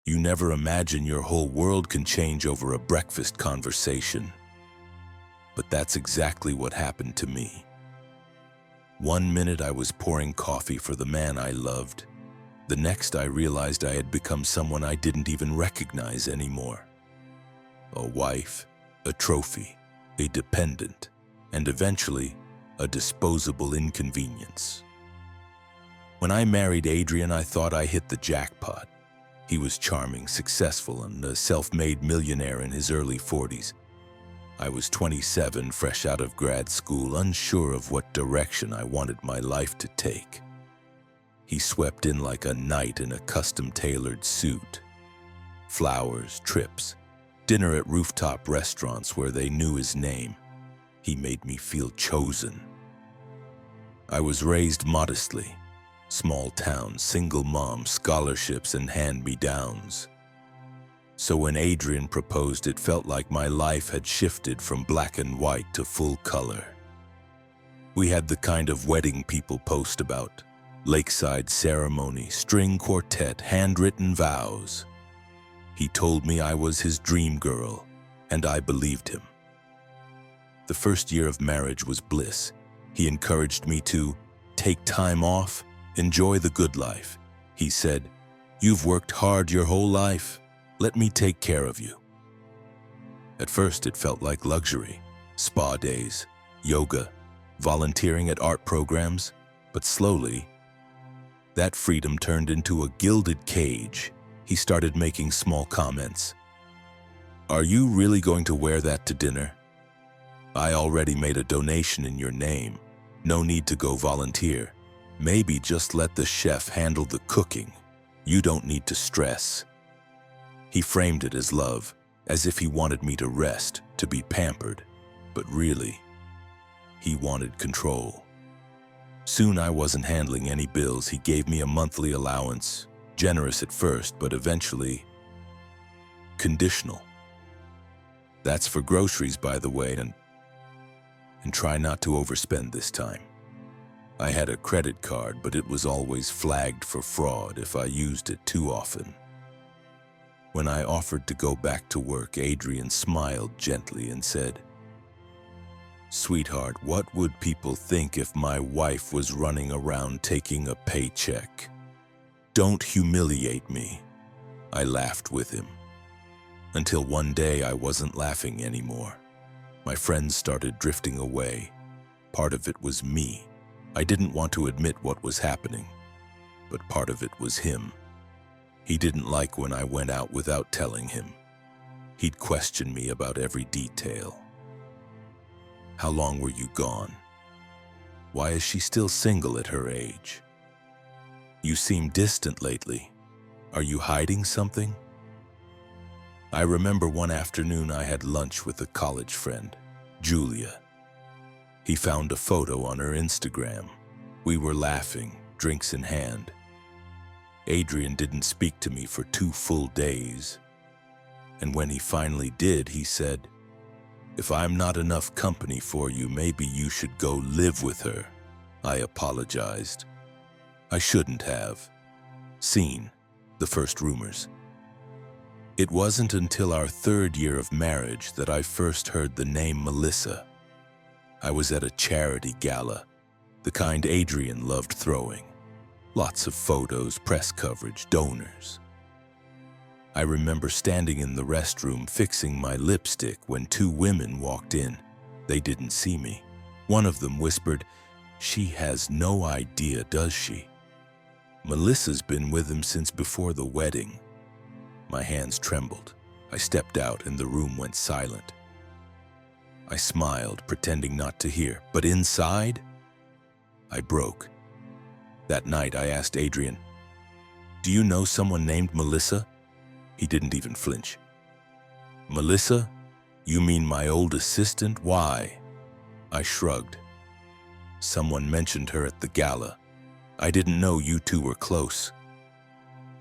You never imagine your whole world can change over a breakfast conversation. But that's exactly what happened to me. One minute I was pouring coffee for the man I loved. The next I realized I had become someone I didn't even recognize anymore. A wife, a trophy, a dependent, and eventually, a disposable inconvenience. When I married Adrian, I thought I hit the jackpot. He was charming, successful, and a self-made millionaire in his early 40s. I was 27, fresh out of grad school, unsure of what direction I wanted my life to take. He swept in like a knight in a custom-tailored suit. Flowers, trips, dinner at rooftop restaurants where they knew his name. He made me feel chosen. I was raised modestly. Small town, single mom, scholarships and hand-me-downs. So when Adrian proposed, it felt like my life had shifted from black and white to full color. We had the kind of wedding people post about: lakeside ceremony, string quartet, handwritten vows. He told me I was his dream girl, and I believed him. The first year of marriage was bliss. He encouraged me to take time off, enjoy the good life. He said, "You've worked hard your whole life. Let me take care of you." At first, it felt like luxury. Spa days, yoga, volunteering at art programs. But slowly, that freedom turned into a gilded cage. He started making small comments. "Are you really going to wear that to dinner? I already made a donation in your name. No need to go volunteer. Maybe just let the chef handle the cooking. You don't need to stress." He framed it as love, as if he wanted me to rest, to be pampered. But really, he wanted control. Soon I wasn't handling any bills. He gave me a monthly allowance, generous at first, but eventually conditional. That's for groceries, by the way, and try not to overspend this time. I had a credit card, but it was always flagged for fraud if I used it too often. When I offered to go back to work, Adrian smiled gently and said, "Sweetheart, what would people think if my wife was running around taking a paycheck? Don't humiliate me." I laughed with him. Until one day I wasn't laughing anymore. My friends started drifting away. Part of it was me. I didn't want to admit what was happening, but part of it was him. He didn't like when I went out without telling him. He'd question me about every detail. "How long were you gone? Why is she still single at her age? You seem distant lately. Are you hiding something?" I remember one afternoon I had lunch with a college friend, Julia. He found a photo on her Instagram. We were laughing, drinks in hand. Adrian didn't speak to me for 2 full days. And when he finally did, he said, "If I'm not enough company for you, maybe you should go live with her." I apologized. I shouldn't have seen the first rumors. It wasn't until our 3rd year of marriage that I first heard the name Melissa. I was at a charity gala, the kind Adrian loved throwing. Lots of photos, press coverage, donors. I remember standing in the restroom fixing my lipstick when 2 women walked in. They didn't see me. One of them whispered, "She has no idea, does she? Melissa's been with him since before the wedding." My hands trembled. I stepped out and the room went silent. I smiled, pretending not to hear, but inside, I broke. That night I asked Adrian, "Do you know someone named Melissa?" He didn't even flinch. "Melissa? You mean my old assistant? Why?" I shrugged. "Someone mentioned her at the gala. I didn't know you two were close."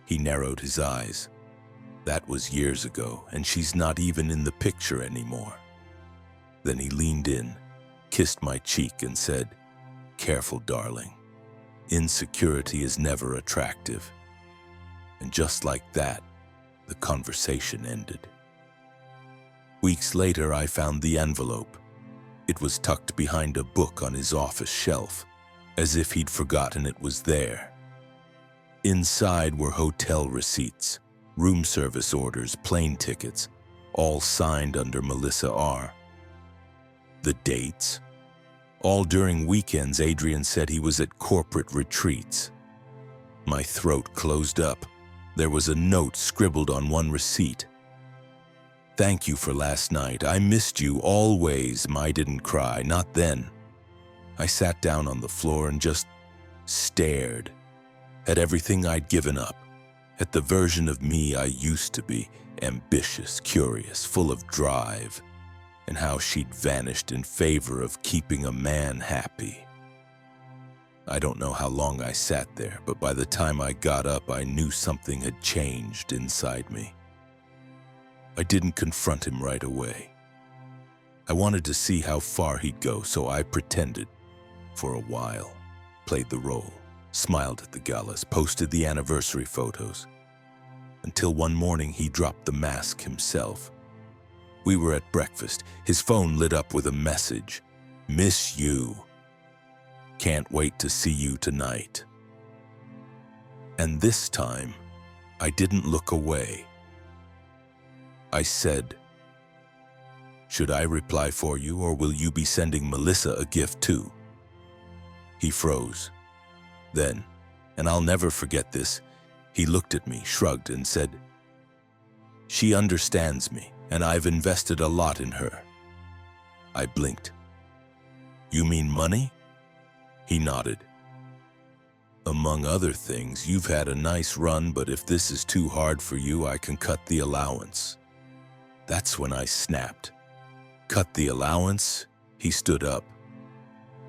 He narrowed his eyes. "That was years ago, and she's not even in the picture anymore." Then he leaned in, kissed my cheek, and said, "Careful, darling. Insecurity is never attractive." And just like that, The conversation ended. Weeks later, I found the envelope. It was tucked behind a book on his office shelf, as if he'd forgotten it was there. Inside were hotel receipts, room service orders, plane tickets, all signed under Melissa R. The dates? All during weekends, Adrian said he was at corporate retreats. My throat closed up. There was a note scribbled on one receipt. "Thank you for last night. I missed you always." I didn't cry, not then. I sat down on the floor and just stared at everything I'd given up, at the version of me I used to be, ambitious, curious, full of drive, and how she'd vanished in favor of keeping a man happy. I don't know how long I sat there, but by the time I got up, I knew something had changed inside me. I didn't confront him right away. I wanted to see how far he'd go, so I pretended for a while, played the role, smiled at the galas, posted the anniversary photos, until one morning he dropped the mask himself. We were at breakfast. His phone lit up with a message. "Miss you. Can't wait to see you tonight." And this time, I didn't look away. I said, "Should I reply for you, or will you be sending Melissa a gift too?" He froze. Then, and I'll never forget this, he looked at me, shrugged, and said, "She understands me, and I've invested a lot in her." I blinked. "You mean money?" He nodded. "Among other things, you've had a nice run, but if this is too hard for you, I can cut the allowance." That's when I snapped. "Cut the allowance?" He stood up.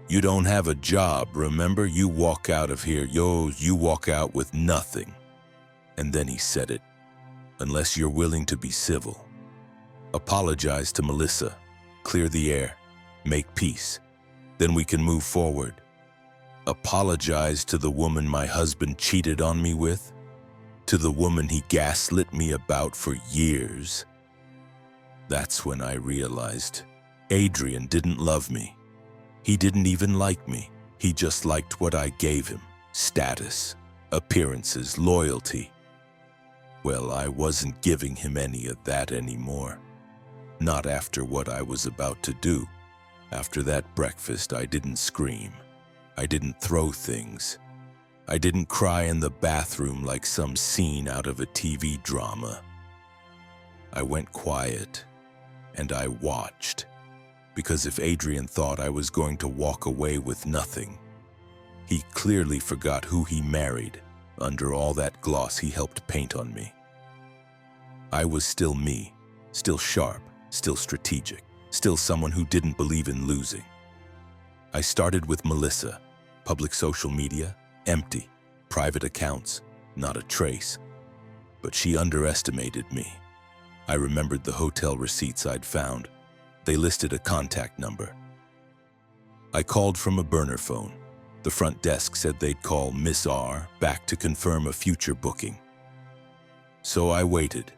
"You don't have a job, remember? You walk out of here, you walk out with nothing." And then he said it. "Unless you're willing to be civil. Apologize to Melissa, clear the air, make peace. Then we can move forward. Apologize to the woman my husband cheated on me with, to the woman he gaslit me about for years." That's when I realized Adrian didn't love me. He didn't even like me. He just liked what I gave him. Status, appearances, loyalty. Well, I wasn't giving him any of that anymore. Not after what I was about to do. After that breakfast, I didn't scream. I didn't throw things. I didn't cry in the bathroom like some scene out of a TV drama. I went quiet, and I watched. Because if Adrian thought I was going to walk away with nothing, he clearly forgot who he married under all that gloss he helped paint on me. I was still me, still sharp, still strategic, still someone who didn't believe in losing. I started with Melissa. Public social media, empty. Private accounts, not a trace. But she underestimated me. I remembered the hotel receipts I'd found. They listed a contact number. I called from a burner phone. The front desk said they'd call Miss R back to confirm a future booking. So I waited,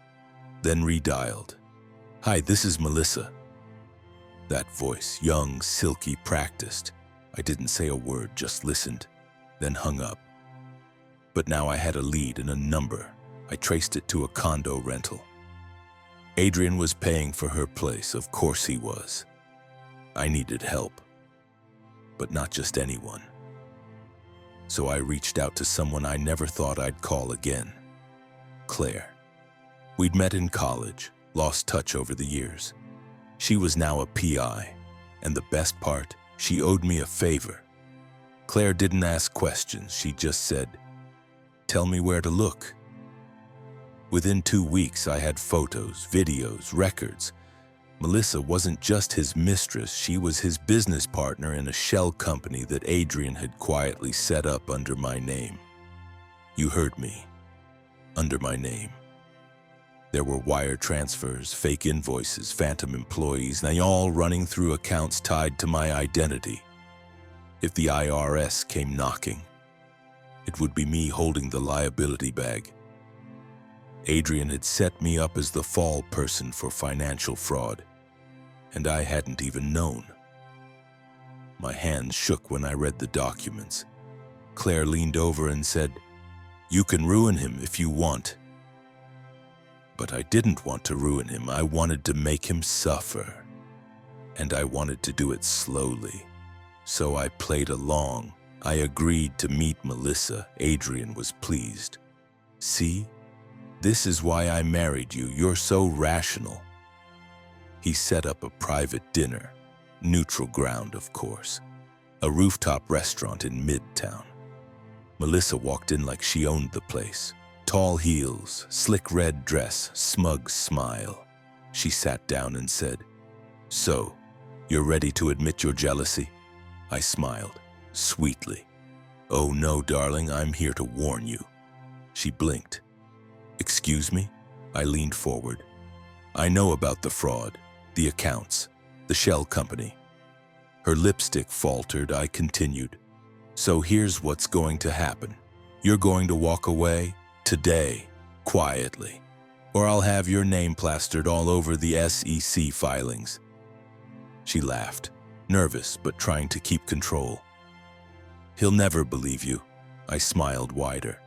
then redialed. "Hi, this is Melissa." That voice, young, silky, practiced. I didn't say a word, just listened, then hung up. But now I had a lead and a number. I traced it to a condo rental. Adrian was paying for her place, of course he was. I needed help, but not just anyone. So I reached out to someone I never thought I'd call again. Claire. We'd met in college, lost touch over the years. She was now a PI, and the best part, she owed me a favor. Claire didn't ask questions, she just said, "Tell me where to look." Within 2 weeks, I had photos, videos, records. Melissa wasn't just his mistress, she was his business partner in a shell company that Adrian had quietly set up under my name. You heard me. Under my name. There were wire transfers, fake invoices, phantom employees, and they all running through accounts tied to my identity. If the IRS came knocking, it would be me holding the liability bag. Adrian had set me up as the fall person for financial fraud, and I hadn't even known. My hands shook when I read the documents. Claire leaned over and said, "You can ruin him if you want." But I didn't want to ruin him. I wanted to make him suffer. And I wanted to do it slowly. So I played along. I agreed to meet Melissa. Adrian was pleased. "See? This is why I married you. You're so rational." He set up a private dinner. Neutral ground, of course. A rooftop restaurant in Midtown. Melissa walked in like she owned the place. Tall heels, slick red dress, smug smile. She sat down and said, "So, you're ready to admit your jealousy?" I smiled, sweetly. "Oh no, darling, I'm here to warn you." She blinked. "Excuse me?" I leaned forward. "I know about the fraud, the accounts, the shell company." Her lipstick faltered. I continued. "So here's what's going to happen. You're going to walk away today, quietly, or I'll have your name plastered all over the SEC filings." She laughed, nervous but trying to keep control. "He'll never believe you." I smiled wider.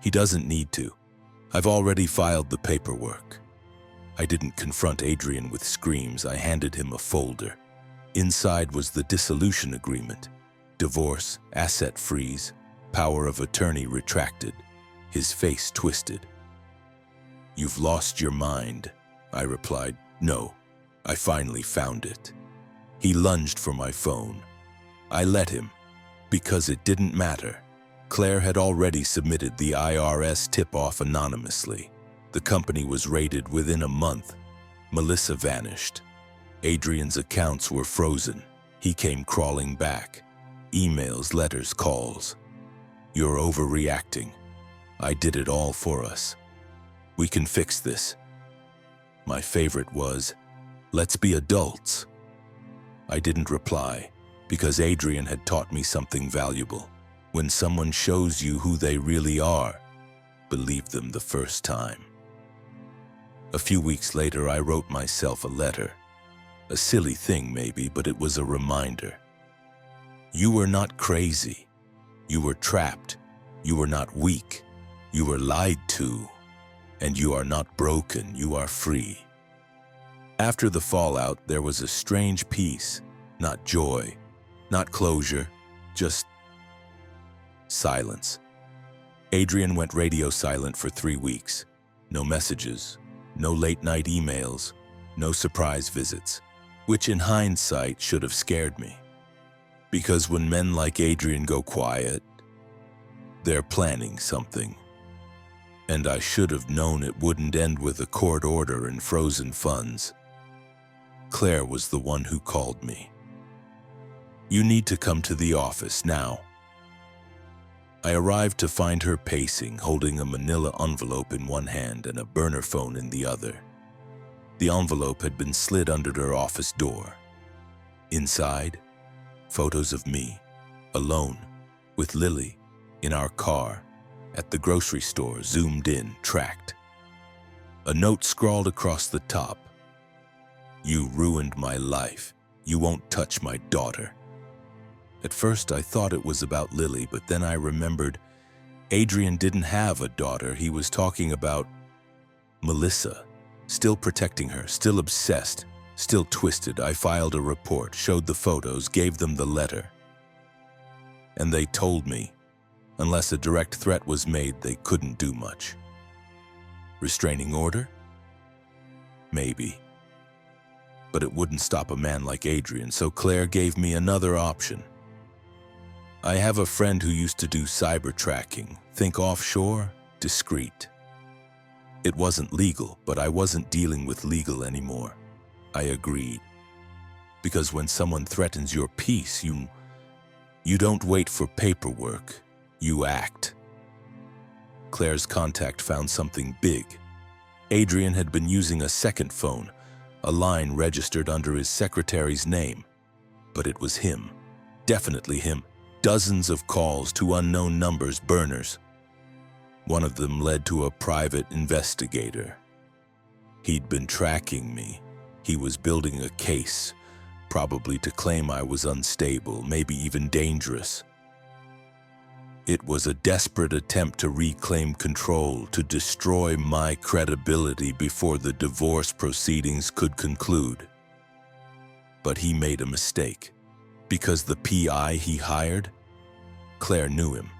"He doesn't need to. I've already filed the paperwork." I didn't confront Adrian with screams. I handed him a folder. Inside was the dissolution agreement. Divorce, asset freeze, power of attorney retracted. His face twisted. "You've lost your mind," I replied. "No, I finally found it." He lunged for my phone. I let him, because it didn't matter. Claire had already submitted the IRS tip-off anonymously. The company was raided within a month. Melissa vanished. Adrian's accounts were frozen. He came crawling back. Emails, letters, calls. "You're overreacting. I did it all for us. We can fix this." My favorite was, "Let's be adults." I didn't reply, because Adrian had taught me something valuable. When someone shows you who they really are, believe them the first time. A few weeks later, I wrote myself a letter. A silly thing maybe, but it was a reminder. You were not crazy. You were trapped. You were not weak. You were lied to. And you are not broken. You are free. After the fallout, there was a strange peace. Not joy, not closure, just silence. Adrian went radio silent for 3 weeks. No messages, no late-night emails, no surprise visits, which in hindsight should have scared me. Because when men like Adrian go quiet, they're planning something. And I should have known it wouldn't end with a court order and frozen funds. Claire was the one who called me. "You need to come to the office now." I arrived to find her pacing, holding a manila envelope in one hand and a burner phone in the other. The envelope had been slid under her office door. Inside, photos of me, alone, with Lily, in our car, at the grocery store, zoomed in, tracked. A note scrawled across the top. "You ruined my life. You won't touch my daughter." At first, I thought it was about Lily, but then I remembered Adrian didn't have a daughter. He was talking about Melissa, still protecting her, still obsessed, still twisted. I filed a report, showed the photos, gave them the letter. And they told me, unless a direct threat was made, they couldn't do much. Restraining order? Maybe. But it wouldn't stop a man like Adrian, so Claire gave me another option. I have a friend who used to do cyber tracking. Think offshore, discreet. It wasn't legal, but I wasn't dealing with legal anymore. I agreed. Because when someone threatens your peace, you don't wait for paperwork, you act. Claire's contact found something big. Adrian had been using a second phone, a line registered under his secretary's name. But it was him. Definitely him. Dozens of calls to unknown numbers, burners. One of them led to a private investigator. He'd been tracking me. He was building a case, probably to claim I was unstable, maybe even dangerous. It was a desperate attempt to reclaim control, to destroy my credibility before the divorce proceedings could conclude. But he made a mistake, because the PI he hired, Claire knew him,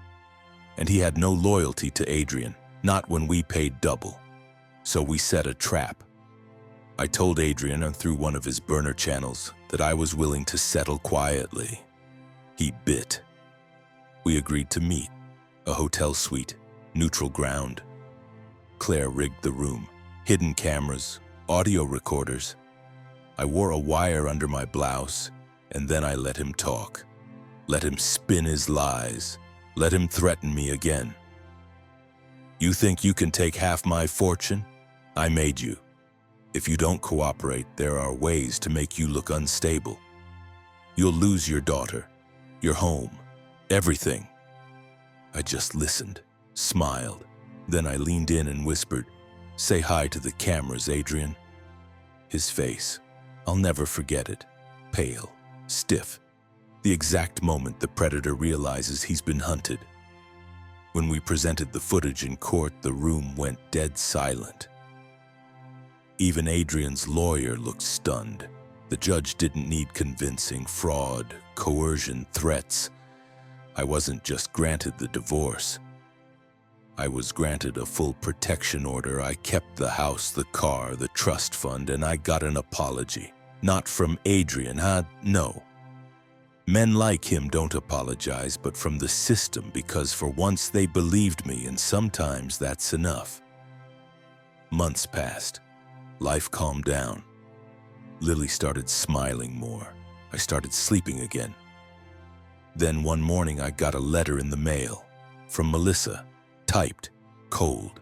and he had no loyalty to Adrian, not when we paid double. So we set a trap. I told Adrian through one of his burner channels that I was willing to settle quietly. He bit. We agreed to meet, a hotel suite, neutral ground. Claire rigged the room, hidden cameras, audio recorders. I wore a wire under my blouse, and then I let him talk. Let him spin his lies. Let him threaten me again. You think you can take half my fortune? I made you. If you don't cooperate, there are ways to make you look unstable. You'll lose your daughter, your home, everything. I just listened, smiled. Then I leaned in and whispered, "Say hi to the cameras, Adrian." His face, I'll never forget it, pale, stiff. The exact moment the predator realizes he's been hunted. When we presented the footage in court, the room went dead silent. Even Adrian's lawyer looked stunned. The judge didn't need convincing, fraud, coercion, threats. I wasn't just granted the divorce. I was granted a full protection order. I kept the house, the car, the trust fund, and I got an apology. Not from Adrian, no. Men like him don't apologize, but from the system, because for once they believed me, and sometimes that's enough. Months passed. Life calmed down. Lily started smiling more. I started sleeping again. Then one morning I got a letter in the mail from Melissa, typed, cold.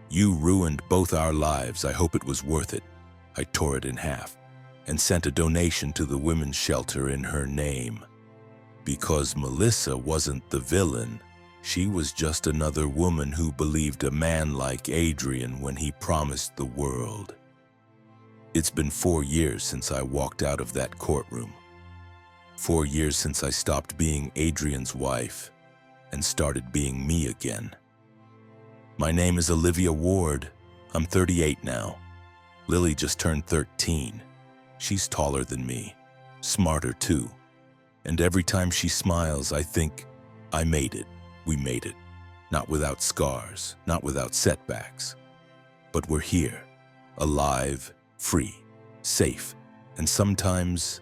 "You ruined both our lives. I hope it was worth it." I tore it in half and sent a donation to the women's shelter in her name. Because Melissa wasn't the villain. She was just another woman who believed a man like Adrian when he promised the world. It's been 4 years since I walked out of that courtroom. 4 years since I stopped being Adrian's wife and started being me again. My name is Olivia Ward. I'm 38 now. Lily just turned 13. She's taller than me, smarter too. And every time she smiles, I think, I made it. We made it. Not without scars, not without setbacks. But we're here, alive, free, safe, and sometimes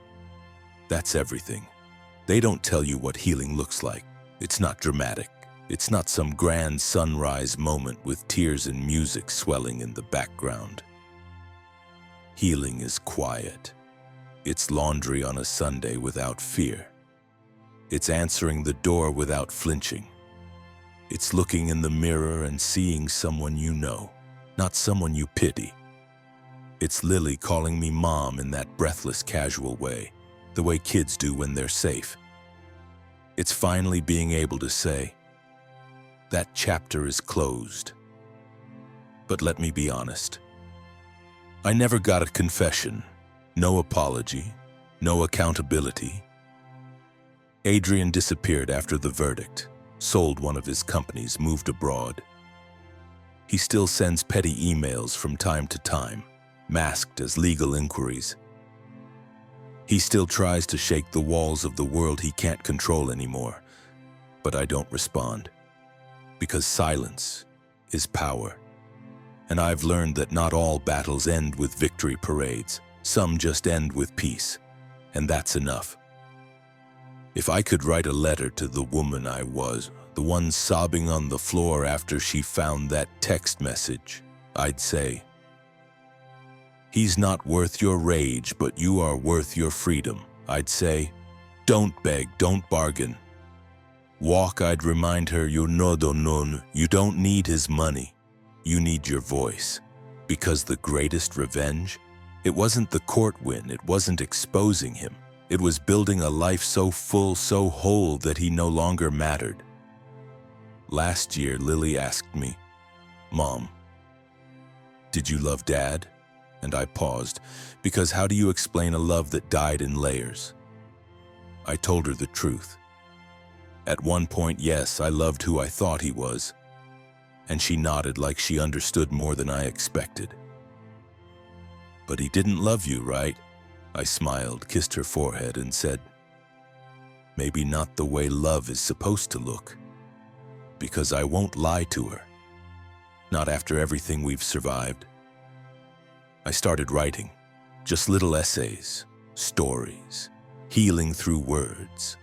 that's everything. They don't tell you what healing looks like. It's not dramatic. It's not some grand sunrise moment with tears and music swelling in the background. Healing is quiet. It's laundry on a Sunday without fear. It's answering the door without flinching. It's looking in the mirror and seeing someone you know, not someone you pity. It's Lily calling me mom in that breathless, casual way, the way kids do when they're safe. It's finally being able to say, that chapter is closed. But let me be honest. I never got a confession, no apology, no accountability. Adrian disappeared after the verdict, sold one of his companies, moved abroad. He still sends petty emails from time to time, masked as legal inquiries. He still tries to shake the walls of the world he can't control anymore, but I don't respond. Because silence is power. And I've learned that not all battles end with victory parades. Some just end with peace, and that's enough. If I could write a letter to the woman I was, the one sobbing on the floor after she found that text message, I'd say, "He's not worth your rage, but you are worth your freedom." I'd say, "Don't beg, don't bargain. Walk," I'd remind her, "You don't need his money. You need your voice." Because the greatest revenge, it wasn't the court win, it wasn't exposing him. It was building a life so full, so whole that he no longer mattered. Last year, Lily asked me, "Mom, did you love Dad?" And I paused, because how do you explain a love that died in layers? I told her the truth. At one point, yes, I loved who I thought he was, and she nodded like she understood more than I expected. "But he didn't love you, right?" I smiled, kissed her forehead, and said, "Maybe not the way love is supposed to look." Because I won't lie to her. Not after everything we've survived. I started writing, just little essays, stories, healing through words.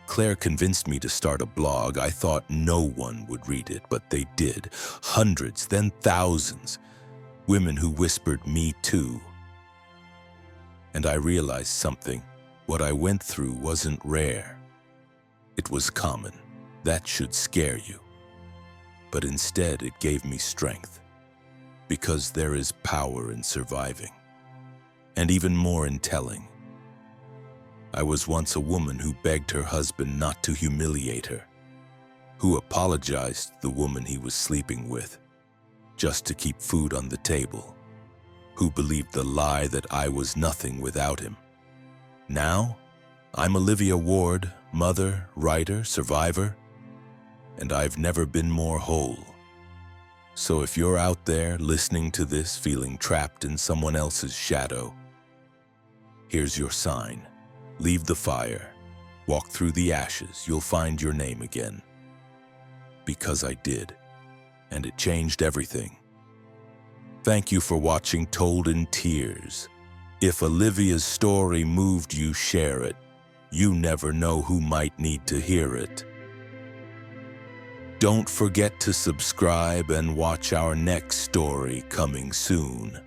Claire convinced me to start a blog. I thought no one would read it, but they did. Hundreds, then thousands. Women who whispered, "Me too." And I realized something. What I went through wasn't rare. It was common. That should scare you. But instead, it gave me strength. Because there is power in surviving. And even more in telling. I was once a woman who begged her husband not to humiliate her. Who apologized to the woman he was sleeping with, just to keep food on the table. Who believed the lie that I was nothing without him. Now, I'm Olivia Ward, mother, writer, survivor, and I've never been more whole. So if you're out there listening to this feeling trapped in someone else's shadow, here's your sign. Leave the fire. Walk through the ashes. You'll find your name again. Because I did, and it changed everything. Thank you for watching Told in Tears. If Olivia's story moved you, share it. You never know who might need to hear it. Don't forget to subscribe and watch our next story coming soon.